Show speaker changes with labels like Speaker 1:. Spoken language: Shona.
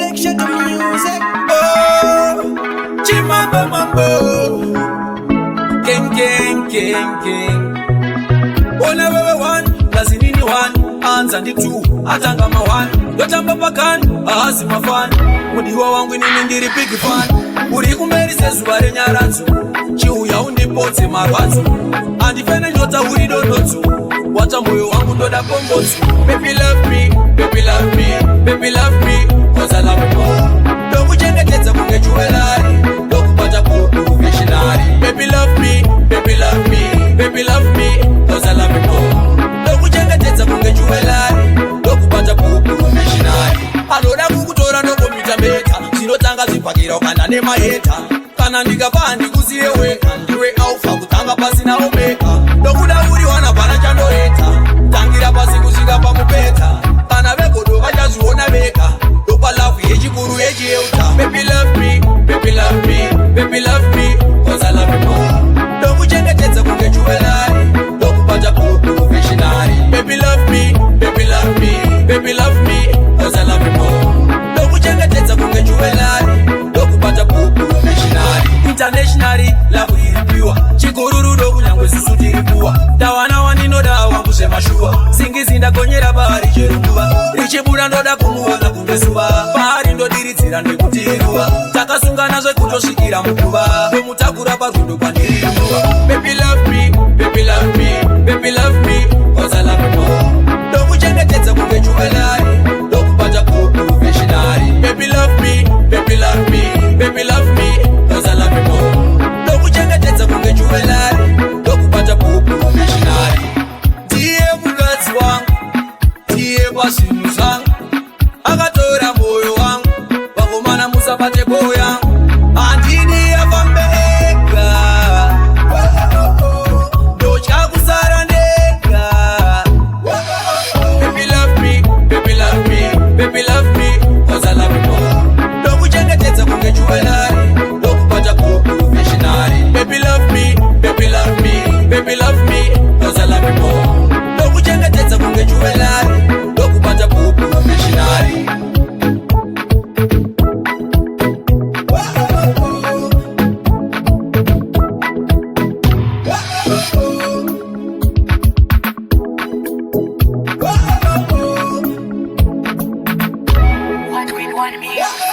Speaker 1: connection to music. Oh, Chimambo Mambo, King. One wewe one, kazinini one, anza ndi two, atangama one, yotamba pakan, ahazima fan. Mudiwa wangu nini ndiri big fan. Uri kumerise zuwa renyaranzu, chiuya undipotse marwazu. Andifene njota uri donotu, wacha moyo wangu ndoda pombotu. Baby love me, baby love me, baby love me, cause I love you more. Dogu chengeteza kunge jewelry, dogu pata professionally. Baby love me, baby love me, baby love me, cause I love you more. Dogu chengeteza kunge jewelry, dogu pata professionally. Anoda kukutora ndogo mitameta, sinotanga zipakira ukanda nemayeta. Kana ndikapa ndikuziye weka, ndiwe alpha kutanga pasi na omega. Dokuda uri wana pana chandoeta, tangira pasi kusika pamupeta. Kana vekodo vachaziona veka, dopa lafu yechikuru yechiyeuta. Baby love me, baby love me, baby love me, cause I love you more. Doku chengeteza kunge jewelry, doku pata professionally. Baby love me, baby love me, baby love me, cause I love you more. Doku chengeteza kunge jewelry, doku pata professionally. Internationally, love iripiwa, chikururu doku nyangwe susutiripuwa. Dawana wanino dawa kusema shua, singizinda konyera bahari cherukuwa. Richibura ndoda kumuwana kungesuwa, bahari ndo diritsira ndekutiruwa. Takasunga nazo kutoshikira mkuwa, domutakura parundo pandiriruwa. Baby love me, baby love me, baby love me, cause I love you more. Doku chengeteza kunge jewelry, doku pata professionally. Baby love me, baby love me, baby love me, cause I love you more. Doku chengeteza kunge jewelry, doku pata professionally. Tiye mukazi wangu, tiye pasinu zangu, akatora moyo wangu, wangomana musabate boya. Andini ya vambeka, docha kusarandeka. Baby love me, baby love me, baby love me, cause I love you more. Doku chengeteza kunge jewelry, doku pata professionally. Baby love me, baby love me, baby love me, cause I love you more. Doku chengeteza kunge jewelry, doku pata professionally.
Speaker 2: What we want me.